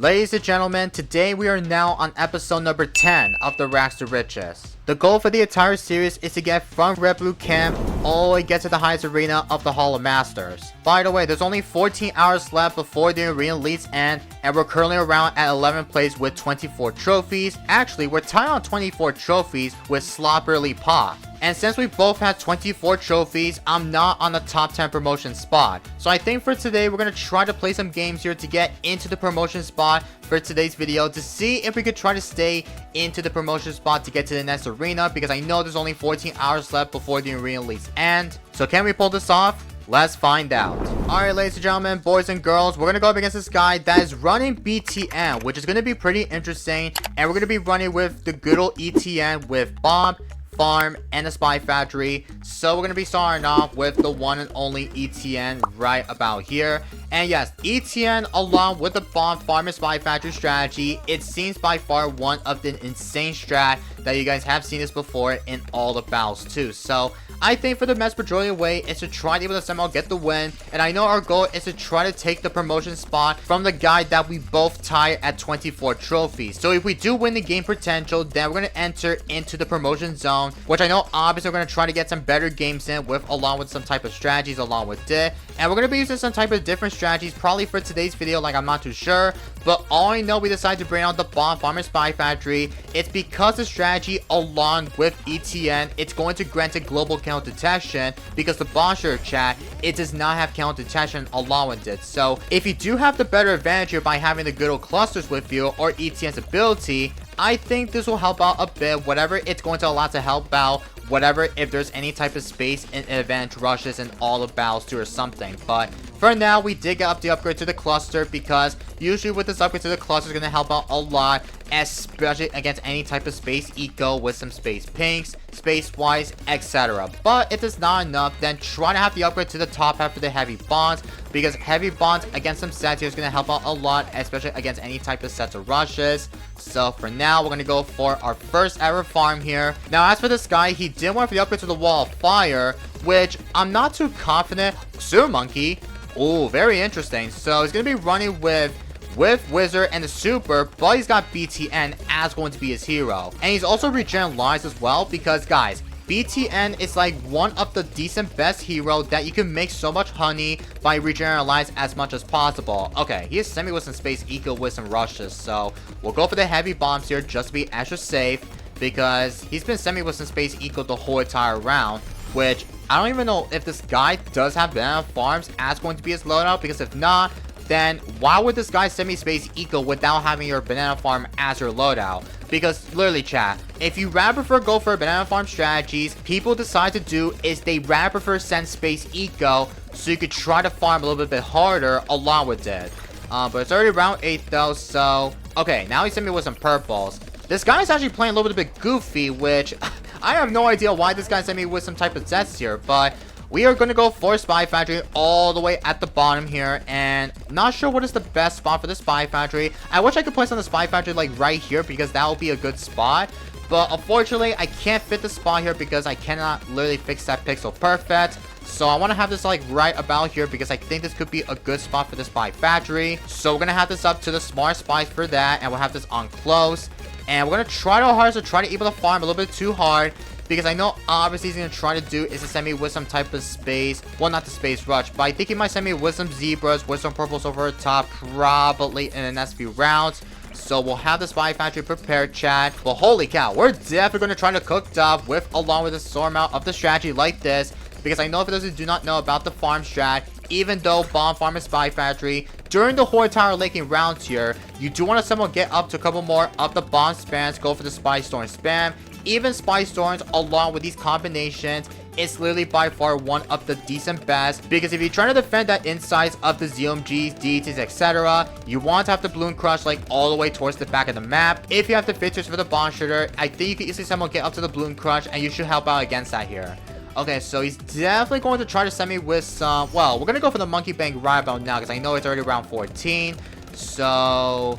Ladies and gentlemen, today we are now on episode number 10 of the Rags to Riches. The goal for the entire series is to get from Red Blue Camp all the way get to the highest arena of the Hall of Masters. By the way, there's only 14 hours left before the arena leads end, and we're currently around at 11th place with 24 trophies. Actually, we're tied on 24 trophies with Slopperly Pop. And since we both have 24 trophies, I'm not on the top 10 promotion spot. So I think for today, we're going to try to play some games here to get into the promotion spot for today's video to see if we could try to stay into the promotion spot to get to the next arena, because I know there's only 14 hours left before the arena leads end. So can we pull this off? Let's find out. Alright, ladies and gentlemen, boys and girls, we're going to go up against this guy that is running BTN, which is going to be pretty interesting. And we're going to be running with the good old ETN with Bob, Farm, and the Spy Factory. So we're going to be starting off with the one and only ETN right about here. And yes, ETN along with the Bomb, Farm, and Spy Factory strategy, it seems by far one of the insane strat that you guys have seen this before in all the battles too. So I think for the best majority way is to try to be able to somehow get the win. And I know our goal is to try to take the promotion spot from the guy that we both tie at 24 trophies. So if we do win the game potential, then we're going to enter into the promotion zone, which I know obviously we're going to try to get some better games in with, along with some type of strategies along with it. And we're going to be using some type of different strategies probably for today's video, like I'm not too sure. But all I know, we decided to bring out the Bomb, Farm, and Spy Factory. It's because the strategy along with ETN, it's going to grant a global count detection, because the bomb shooter chat, it does not have count detection along with it. So if you do have the better advantage here by having the good old clusters with you or ETN's ability, I think this will help out a bit, whatever it's going to allow to help out, whatever if there's any type of space in advantage rushes and all the battles too or something. But for now, we did get up the upgrade to the cluster, because usually with this upgrade to the cluster is going to help out a lot, especially against any type of space eco with some space pinks, space wise, etc. But if it's not enough, then try to have the upgrade to the top half for the heavy bonds, because heavy bonds against some sets here is going to help out a lot, especially against any type of sets of rushes. So for now, we're going to go for our first ever farm here. Now as for this guy, he did want for the upgrade to the Wall of Fire, which I'm not too confident. Sewer Monkey. Oh, very interesting. So he's going to be running with Wizard and the Super, but he's got BTN as going to be his hero. And he's also regen lives as well, because guys, BTN is like one of the decent best hero that you can make so much honey by regenerating lives as much as possible. Okay, he is semi with some space eco with some rushes, so we'll go for the heavy bombs here just to be extra safe, because he's been semi with some space eco the whole entire round, which I don't even know if this guy does have banana farms as going to be his loadout, because if not, then why would this guy semi-space eco without having your banana farm as your loadout? Because literally, chat, if you rather prefer go for banana farm strategies, people decide to do is they rather prefer send space eco, so you could try to farm a little bit harder along with it. But it's already round 8 though, so okay, now he's sent me with some purples. This guy is actually playing a little bit goofy, which I have no idea why this guy sent me with some type of sets here, but we are going to go for Spy Factory all the way at the bottom here, and not sure what is the best spot for the Spy Factory. I wish I could place on the Spy Factory like right here, because that would be a good spot. But unfortunately, I can't fit the spot here because I cannot literally fix that pixel perfect. So I want to have this like right about here, because I think this could be a good spot for the Spy Factory. So we're going to have this up to the Smart Spies for that, and we'll have this on close. And we're going to try our hardest to try to be able to farm a little bit too hard, because I know obviously he's going to try to do is to send me with some type of space. Well, not the space rush, but I think he might send me with some zebras, with some purples over the top, probably in the next few rounds. So we'll have the Spy Factory prepared, chat. But holy cow, we're definitely going to try to cook up with, along with a storm out of the strategy like this, because I know for those who do not know about the farm strat, even though Bomb, Farm, and Spy Factory, during the whole entire laking rounds here, you do want to somehow get up to a couple more of the bomb spams, go for the Spy Storm spam. Even Spy Storms along with these combinations, it's literally by far one of the decent best, because if you're trying to defend that insides of the ZMGs, DTs, etc., you want to have the Bloon Crush like all the way towards the back of the map. If you have the features for the bomb shooter, I think you can easily somehow get up to the Bloon Crush, and you should help out against that here. Okay, so he's definitely going to try to send me with some, well, we're going to go for the Monkey Bang right about now, because I know it's already round 14. So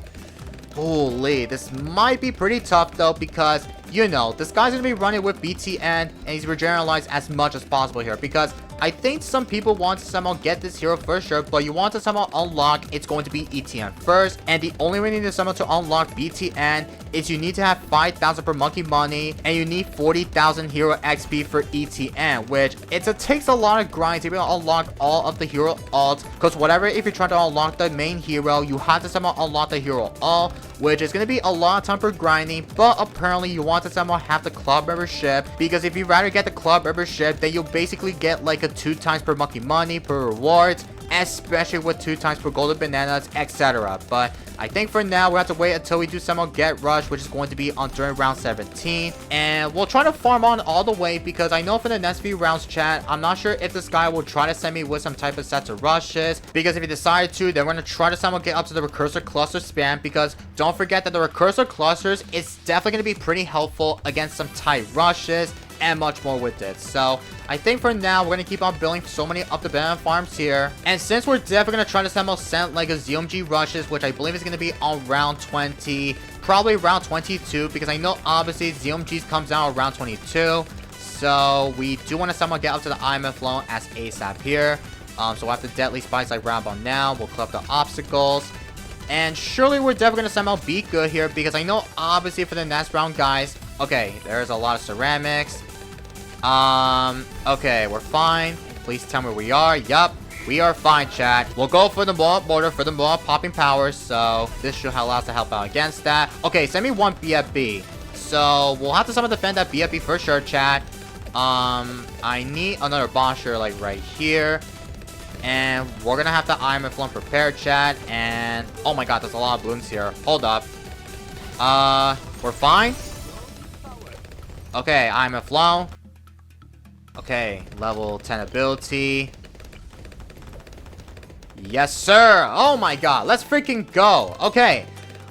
holy, this might be pretty tough though, because you know, this guy's going to be running with BTN, and he's regenerating as much as possible here, because I think some people want to somehow get this hero for sure, but you want to somehow unlock, it's going to be ETN first. And the only way you need to somehow to unlock BTN is you need to have 5,000 per monkey money, and you need 40,000 hero XP for ETN, which takes a lot of grind to be able to unlock all of the hero alts. Because whatever, if you're trying to unlock the main hero, you have to somehow unlock the hero alt, which is going to be a lot of time for grinding. But apparently you want to somehow have the club membership, because if you rather get the club membership, then you'll basically get like a 2 times per monkey money per rewards, especially with 2 times per golden bananas, etc. But I think for now, we have to wait until we do somehow get rush, which is going to be on during round 17. And we'll try to farm on all the way, because I know for the next few rounds, chat, I'm not sure if this guy will try to send me with some type of sets of rushes. Because if he decided to, then we're going to try to somehow get up to the recursor cluster spam. Because don't forget that the recursor clusters is definitely going to be pretty helpful against some tight rushes and much more with it. So I think for now, we're going to keep on building so many up the banana farms here. And since we're definitely going to try to somehow send like a ZMG rushes, which I believe is going to be on round 20, probably round 22, because I know obviously ZMGs comes out around 22. So we do want to somehow get up to the IMF loan as ASAP here. So we'll have the deadly spikes like round bomb now. We'll clip the obstacles. And surely we're definitely going to somehow be good here, because I know obviously for the next round, guys. Okay, there's a lot of ceramics. Okay, we're fine. Please tell me where we are. Yup, we are fine, chat. We'll go for the blow up border for the blow up popping powers, so this should allow us to help out against that. Okay, send me one BFB. So we'll have to somehow defend that BFB for sure, chat. I need another bosher like right here. And we're gonna have the Iron Flown prepared, chat. And oh my god, there's a lot of balloons here. Hold up. We're fine. Okay, Iron Flown. Okay, level 10 ability. Yes, sir. Oh my god, let's freaking go. Okay,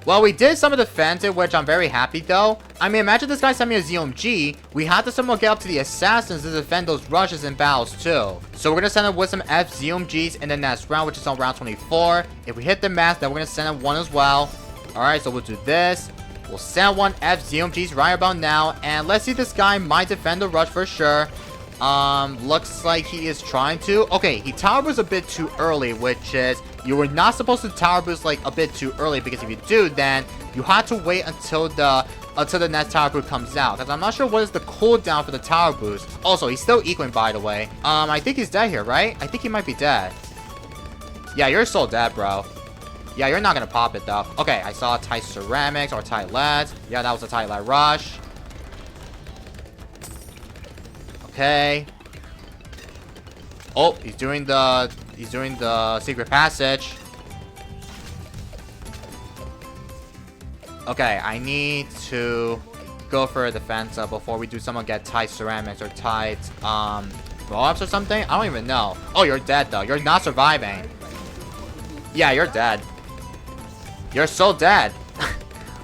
well, we did some of the defensive, which I'm very happy though. I mean, imagine this guy sent me a ZMG. We have to somehow get up to the assassins to defend those rushes and battles too. So we're gonna send him with some F ZMGs in the next round, which is on round 24. If we hit the max, then we're gonna send him one as well. Alright, so we'll do this. We'll send one F ZMGs right about now. And let's see, this guy might defend the rush for sure. Looks like he is trying to. Okay, he tower boosts a bit too early, which is, you were not supposed to tower boost like a bit too early, because if you do, then you have to wait until the next tower boost comes out, because I'm not sure what is the cooldown for the tower boost. Also, he's still equaling, by the way. I think he's dead here, right? I think he might be dead. Yeah, you're so dead, bro. Yeah, you're not gonna pop it though. Okay, I saw tight ceramics or tight leads. Yeah, that was a tight lead rush. Okay. Oh, he's doing the secret passage. Okay, I need to go for a defense before we do someone get tight ceramics or tight blow-ups or something. I don't even know. Oh, you're dead though. You're not surviving. Yeah, you're dead. You're so dead.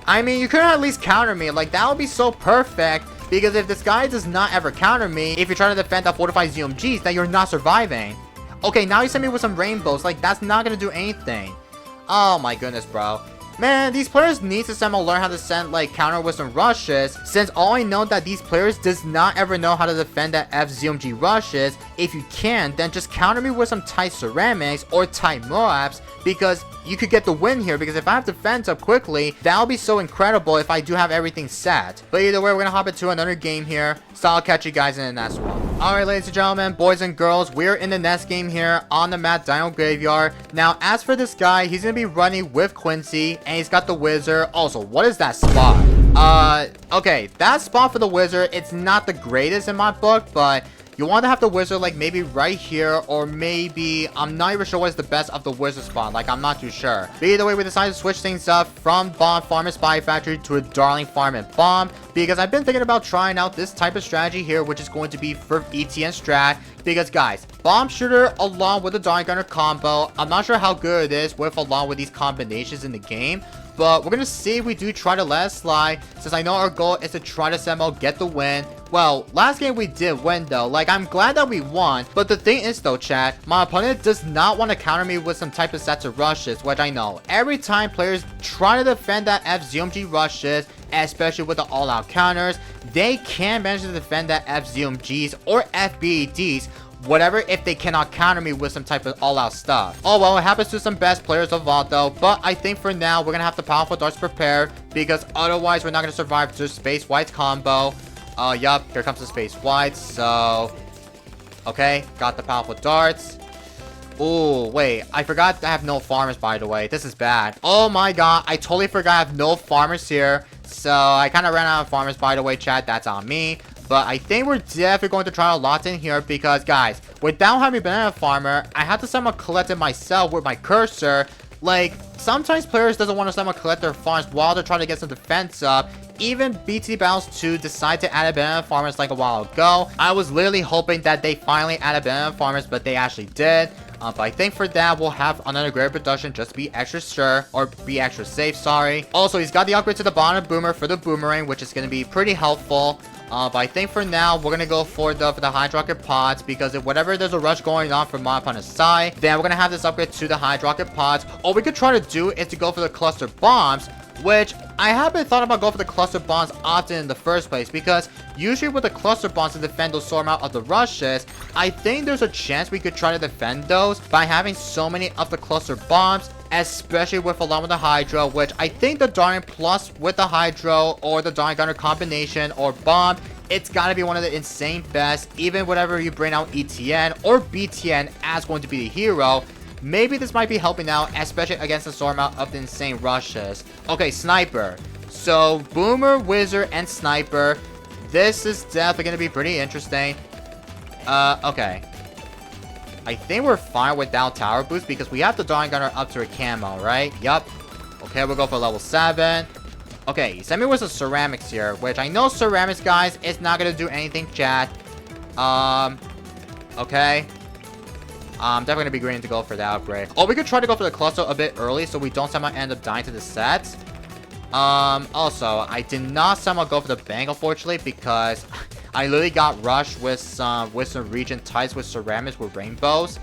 I mean, you could at least counter me. Like, that would be so perfect. Because if this guy does not ever counter me, if you're trying to defend that fortified ZMGs, then you're not surviving. Okay, now you send me with some rainbows. Like, that's not gonna do anything. Oh my goodness, bro. Man, these players need to somehow learn how to send, like, counter with some rushes. Since all I know that these players does not ever know how to defend that FZMG rushes. If you can, then just counter me with some tight ceramics or tight Moabs, because you could get the win here. Because if I have defense up quickly, that'll be so incredible if I do have everything set. But either way, we're gonna hop into another game here. So I'll catch you guys in the next one. Alright, ladies and gentlemen, boys and girls, we're in the next game here on the map Dino Graveyard. Now, as for this guy, he's gonna be running with Quincy, and he's got the wizard. Also, what is that spot? Okay, that spot for the wizard, it's not the greatest in my book, but you want to have the wizard like maybe right here, or maybe, I'm not even sure what is the best of the wizard spot. Like, I'm not too sure. But either way, we decided to switch things up from Bomb Farm and Spy Factory to a Darling Farm and Bomb, because I've been thinking about trying out this type of strategy here, which is going to be for ETN strat. Because guys, Bomb Shooter along with the Darling Gunner combo, I'm not sure how good it is along with these combinations in the game. But we're going to see if we do try to let it slide, since I know our goal is to try to somehow get the win. Well, last game we did win though. Like, I'm glad that we won. But the thing is though, chat, my opponent does not want to counter me with some type of sets of rushes, which I know. Every time players try to defend that FZMG rushes, especially with the all-out counters, they can manage to defend that FZMGs or FBADs whatever if they cannot counter me with some type of all-out stuff. Oh well, it happens to some best players of all though, but I think for now we're gonna have the powerful darts prepared because otherwise we're not gonna survive the space whites combo. Yup, here comes the space whites. So okay, got the powerful darts. Oh, wait, I forgot I have no farmers, by the way. This is bad. Oh my god, I totally forgot I have no farmers here. So I kind of ran out of farmers, by the way, chat. That's on me. But I think we're definitely going to try a lot in here because, guys, without having banana farmer, I had to somehow collect it myself with my cursor. Like, sometimes players doesn't want to somehow collect their farms while they're trying to get some defense up. Even BT Battles 2 decided to add a banana farmers like a while ago. I was literally hoping that they finally added banana farmers, but they actually did. But I think for that, we'll have another great production just to be extra sure, or be extra safe, sorry. Also, he's got the upgrade to the bottom boomer for the boomerang, which is going to be pretty helpful. But I think for now, we're going to go for the Hydro Rocket Pods, because if whatever there's a rush going on from my opponent's side, then we're going to have this upgrade to the Hydro Rocket Pods. All we could try to do is to go for the Cluster Bombs, which I haven't thought about going for the Cluster Bombs often in the first place, because usually with the Cluster Bombs to defend those storm out of the rushes, I think there's a chance we could try to defend those by having so many of the Cluster Bombs, especially with along with the Hydro, which I think the Darting plus with the Hydro or the Darting Gunner combination or bomb, it's gotta be one of the insane best. Even whatever you bring out ETN or BTN as going to be the hero, maybe this might be helping out, especially against the storm out of the insane rushes. Okay, Sniper. So, Boomer, Wizard, and Sniper. This is definitely going to be pretty interesting. Okay. I think we're fine without Tower Boost because we have the Darting Gunner up to a camo, right? Yup. Okay, we'll go for level 7. Okay, send me with some Ceramics here, which I know Ceramics, guys, is not going to do anything, chat. Okay. I'm definitely going to be green to go for that upgrade. Oh, we could try to go for the cluster a bit early so we don't somehow end up dying to the sets. Also, I did not somehow go for the bank, unfortunately, because I literally got rushed with some region tights with ceramics with rainbows.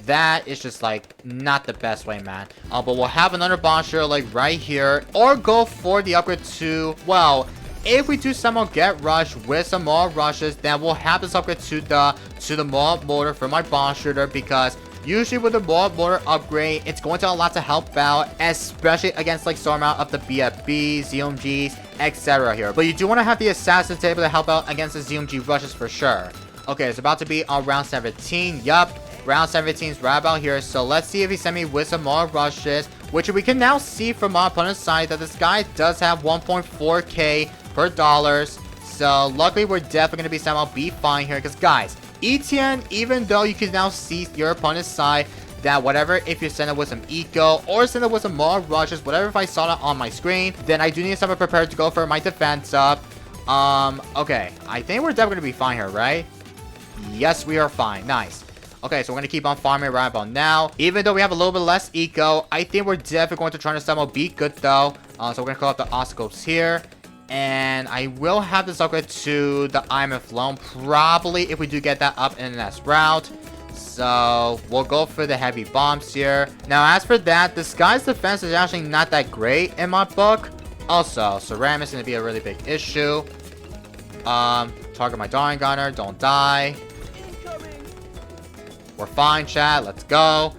That is just, like, not the best way, man. But we'll have another bonfire, like, right here. Or go for the upgrade to, well, if we do somehow get rushed with some more rushes, then we'll have this upgrade to the Moab Mortar for my bomb shooter, because usually with the Moab Mortar upgrade, it's going to allow a lot to help out, especially against like storm out of the BFBs, ZMGs, etc. here. But you do want to have the Assassin table to help out against the ZMG rushes for sure. Okay, it's about to be on round 17. Yup, round 17 is right about here. So let's see if he sent me with some more rushes, which we can now see from my opponent's side that this guy does have 1.4k per dollars. So luckily we're definitely going to be somehow be fine here, because guys, ETN, even though you can now see your opponent's side, that whatever, if you send it with some eco or send it with some more rushes, whatever, if I saw that on my screen, then I do need someone prepared to go for my defense up. Okay, I think we're definitely going to be fine here, right? Yes, we are fine. Nice. Okay, so we're going to keep on farming right about now. Even though we have a little bit less eco, I think we're definitely going to try to somehow be good though. So we're going to call up the oscilloscopes here. And I will have this upgrade to the IMF loan, probably if we do get that up in the next route. So we'll go for the heavy bombs here. Now, as for that, this guy's defense is actually not that great in my book. Also, ceramics is going to be a really big issue. Target my Darting Gunner, don't die. We're fine, chat. Let's go.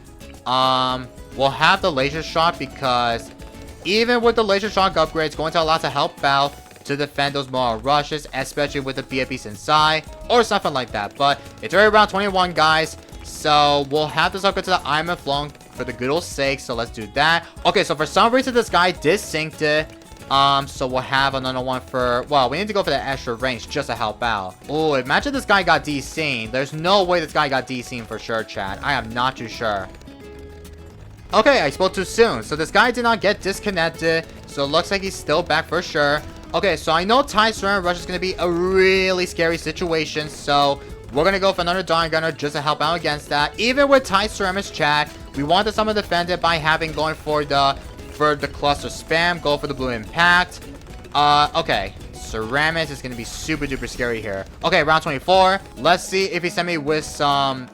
We'll have the laser shot because even with the laser shock upgrade, it's going to allow to help out to defend those more rushes, especially with the BFBs inside or something like that. But it's already round 21, guys. So we'll have this upgrade to the IMF loan for the good old sake. So let's do that. Okay, so for some reason this guy did synced it. So we'll have another one for, well, we need to go for the extra range just to help out. Oh, imagine this guy got DC'd. There's no way this guy got DC'd for sure, chat. I am not too sure. Okay, I spoke too soon. So this guy did not get disconnected. So it looks like he's still back for sure. Okay, so I know Ty Ceramic Rush is going to be a really scary situation. So we're going to go for another Darting Gunner just to help out against that. Even with Ty Ceramic's chat, we want to somehow defend it by going for the cluster spam. Go for the blue impact. Okay. Ceramics is going to be super duper scary here. Okay, round 24. Let's see if he sent me with some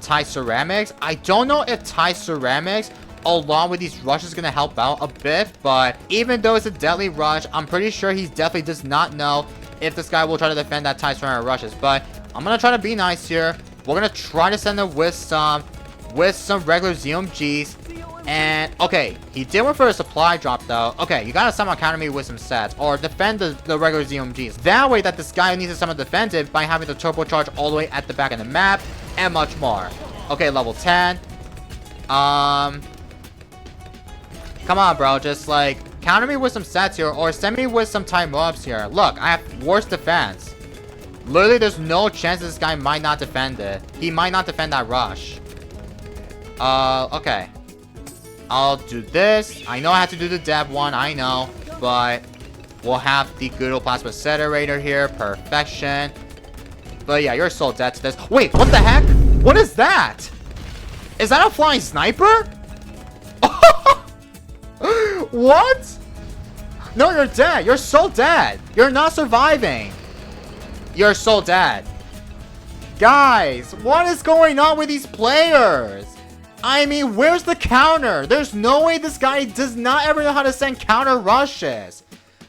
Thai ceramics. I don't know if Thai ceramics along with these rushes is going to help out a bit, but even though it's a deadly rush, I'm pretty sure he definitely does not know if this guy will try to defend that Thai ceramic rushes. But I'm going to try to be nice here We're gonna try to send him with some regular ZMGs. And, okay, he did one for a supply drop, though. Okay, you gotta somehow counter me with some sets, or defend the regular ZMGs. That way that this guy needs to somehow defend it by having the turbocharge all the way at the back of the map, and much more. Okay, level 10. Come on, bro, just, like, counter me with some sets here, or send me with some time-ups here. Look, I have worse defense. Literally, there's no chance this guy might not defend it. He might not defend that rush. Okay. I'll do this. I know I have to do the dev one, I know. But we'll have the good old plasma accelerator here. Perfection. But yeah, you're so dead to this. Wait, what the heck? What is that? Is that a flying sniper? What? No, you're dead. You're so dead. You're not surviving. You're so dead. Guys, what is going on with these players? I mean, where's the counter? There's no way this guy does not ever know how to send counter rushes.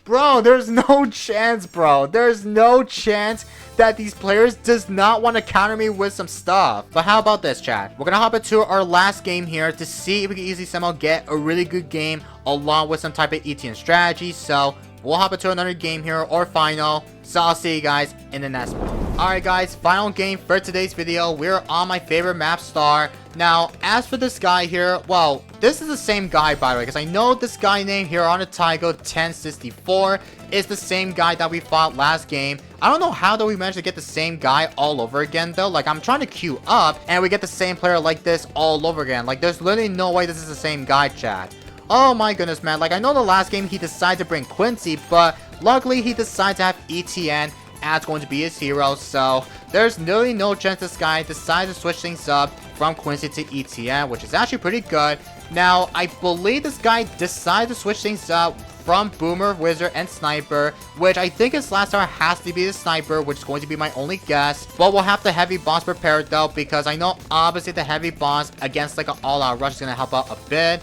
Bro, there's no chance, bro. There's no chance that these players does not want to counter me with some stuff. But how about this, chat? We're gonna hop into our last game here to see if we can easily somehow get a really good game along with some type of ETN strategy. So we'll hop into another game here, or final. So I'll see you guys in the next one. Alright guys, final game for today's video. We're on my favorite map, Star. Now, as for this guy here, well, this is the same guy, by the way, because I know this guy named here on the Tygo 1064 is the same guy that we fought last game. I don't know how that we managed to get the same guy all over again, though. Like, I'm trying to queue up, and we get the same player like this all over again. Like, there's literally no way this is the same guy, chat. Oh my goodness, man. Like, I know the last game he decided to bring Quincy, but luckily he decided to have ETN as going to be his hero, so there's literally no chance this guy decided to switch things up from Quincy to ETN, which is actually pretty good. Now, I believe this guy decided to switch things up from Boomer, Wizard, and Sniper, which I think his last star has to be the Sniper, which is going to be my only guess. But we'll have the Heavy Boss prepared, though, because I know obviously the Heavy Boss against like an all-out rush is going to help out a bit.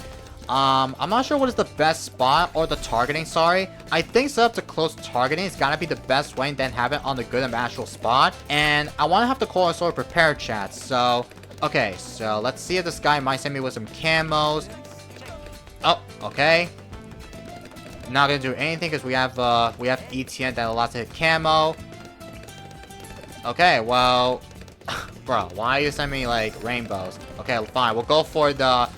I'm not sure what is the best spot or the targeting, sorry. I think set up to close targeting is gotta be the best way and then have it on the good and actual spot. And I want to have the core sort of prepared, chat. So, okay, so let's see if this guy might send me with some camos. Oh, okay. Not gonna do anything because we have ETN that allows to hit camo. Okay, well, bro, why you send me like rainbows? Okay, fine, we'll go for the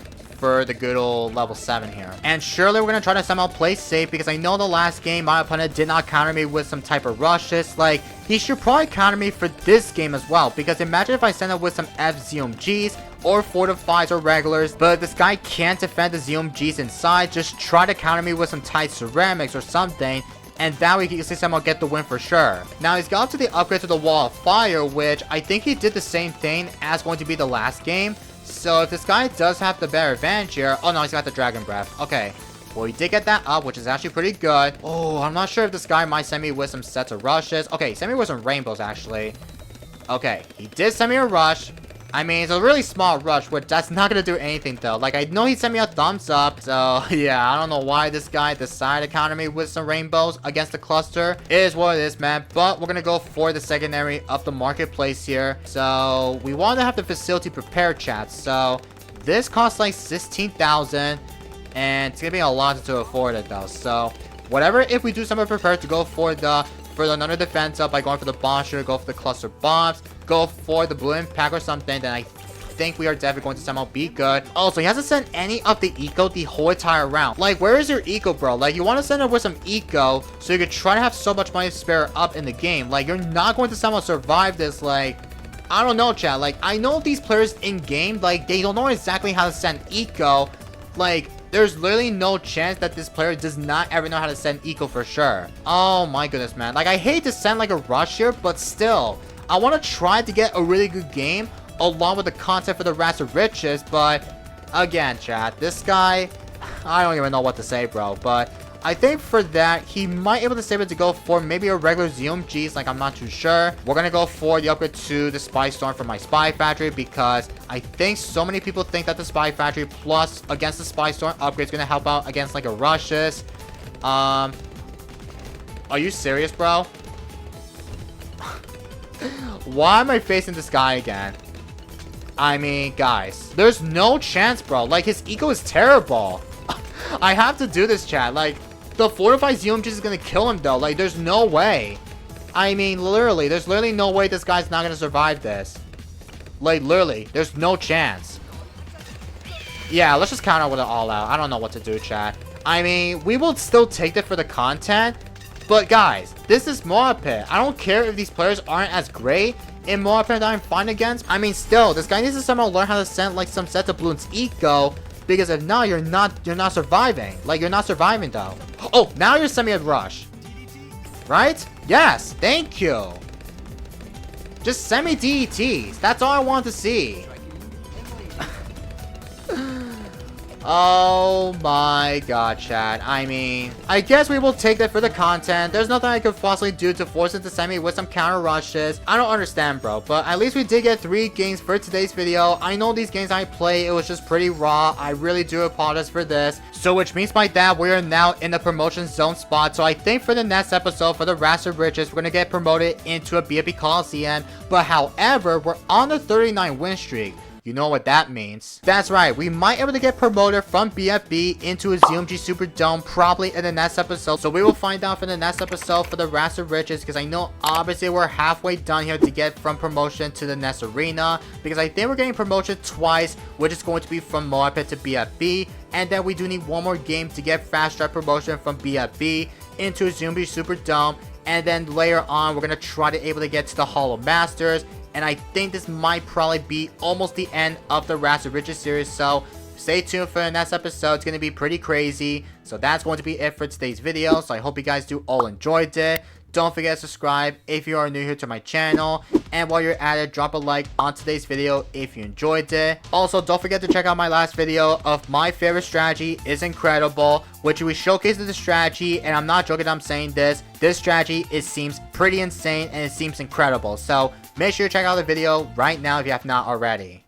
good old level 7 here. And surely we're gonna try to somehow play safe because I know the last game my opponent did not counter me with some type of rushes. Like, he should probably counter me for this game as well, because imagine if I send him with some FZMGs or fortifies or regulars, but this guy can't defend the ZMGs inside. Just try to counter me with some tight ceramics or something, and that way he can somehow get the win for sure. Now he's got to the upgrade to the Wall of Fire, which I think he did the same thing as going to be the last game. So if this guy does have the better advantage here... Oh no, he's got the Dragon Breath. Okay. Well, he did get that up, which is actually pretty good. Oh, I'm not sure if this guy might send me with some sets of rushes. Okay, send me with some rainbows, actually. Okay, he did send me a rush. I mean, it's a really small rush, which that's not going to do anything, though. Like, I know he sent me a thumbs up, so, yeah, I don't know why this guy decided to counter me with some rainbows against the cluster. It is what it is, man, but we're going to go for the secondary of the marketplace here. So, we want to have the facility prepared, chat, so this costs like 16,000, and it's going to be a lot to afford it, though. So, whatever, if we do something prepared to go for another defense up by going for the bomb shooter, go for the cluster bombs, go for the blue impact or something, then I think we are definitely going to somehow be good. Also, he hasn't sent any of the eco the whole entire round. Like, where is your eco, bro? Like, you want to send it with some eco so you could try to have so much money to spare up in the game. Like, you're not going to somehow survive this. Like, I don't know, chat. Like, I know these players in game, like, they don't know exactly how to send eco. Like, there's literally no chance that this player does not ever know how to send eco for sure. Oh my goodness, man. Like, I hate to send like a rush here, but still, I want to try to get a really good game along with the content for the Rats of Riches. But again, chat, this guy, I don't even know what to say, bro. But I think for that, he might be able to save it to go for maybe a regular ZMGs, like I'm not too sure. We're going to go for the upgrade to the Spy Storm for my Spy Factory because I think so many people think that the Spy Factory plus against the Spy Storm upgrade is going to help out against like a rushes. Are you serious, bro? Why am I facing this guy again? I mean, guys, there's no chance, bro. Like, his eco is terrible. I have to do this, chat. Like, the fortified UMG is gonna kill him, though. Like, there's no way. I mean, literally, there's literally no way this guy's not gonna survive this. Like, literally, there's no chance. Yeah, let's just counter with it all out. I don't know what to do, chat. I mean, we will still take it for the content. But, guys, this is Mohapit. I don't care if these players aren't as great in Mohapit that I'm fine against. I mean, still, this guy needs to somehow learn how to send, like, some sets of Bloons eco. Because if not, you're not surviving. Like, you're not surviving, though. Oh, now you're sending me a rush. Right? Yes, thank you. Just send me DETs. That's all I want to see. Oh my god, chat. I mean, I guess we will take that for the content. There's nothing I could possibly do to force it to send me with some counter rushes. I don't understand, bro. But at least we did get 3 games for today's video. I know these games I play, it was just pretty raw. I really do apologize for this. So which means by that, we are now in the promotion zone spot. So I think for the next episode, for the Raster Riches, we're going to get promoted into a BFB Coliseum. But however, we're on the 39 win streak. You know what that means. That's right, we might be able to get promoted from BFB into a ZMG Superdome probably in the next episode. So we will find out for the next episode for the Raster Riches, because I know obviously we're halfway done here to get from promotion to the next arena, because I think we're getting promotion twice, which is going to be from Mohapit to BFB, and then we do need one more game to get fast track promotion from BFB into a ZMG Superdome, and then later on we're going to try to able to get to the Hollow Masters. And I think this might probably be almost the end of the Raster Riches series. So stay tuned for the next episode. It's going to be pretty crazy. So that's going to be it for today's video. So I hope you guys do all enjoyed it. Don't forget to subscribe if you are new here to my channel. And while you're at it, drop a like on today's video if you enjoyed it. Also, don't forget to check out my last video of my favorite strategy is incredible, which we showcased the strategy, and I'm not joking, I'm saying this. This strategy, it seems pretty insane and it seems incredible. So make sure you check out the video right now if you have not already.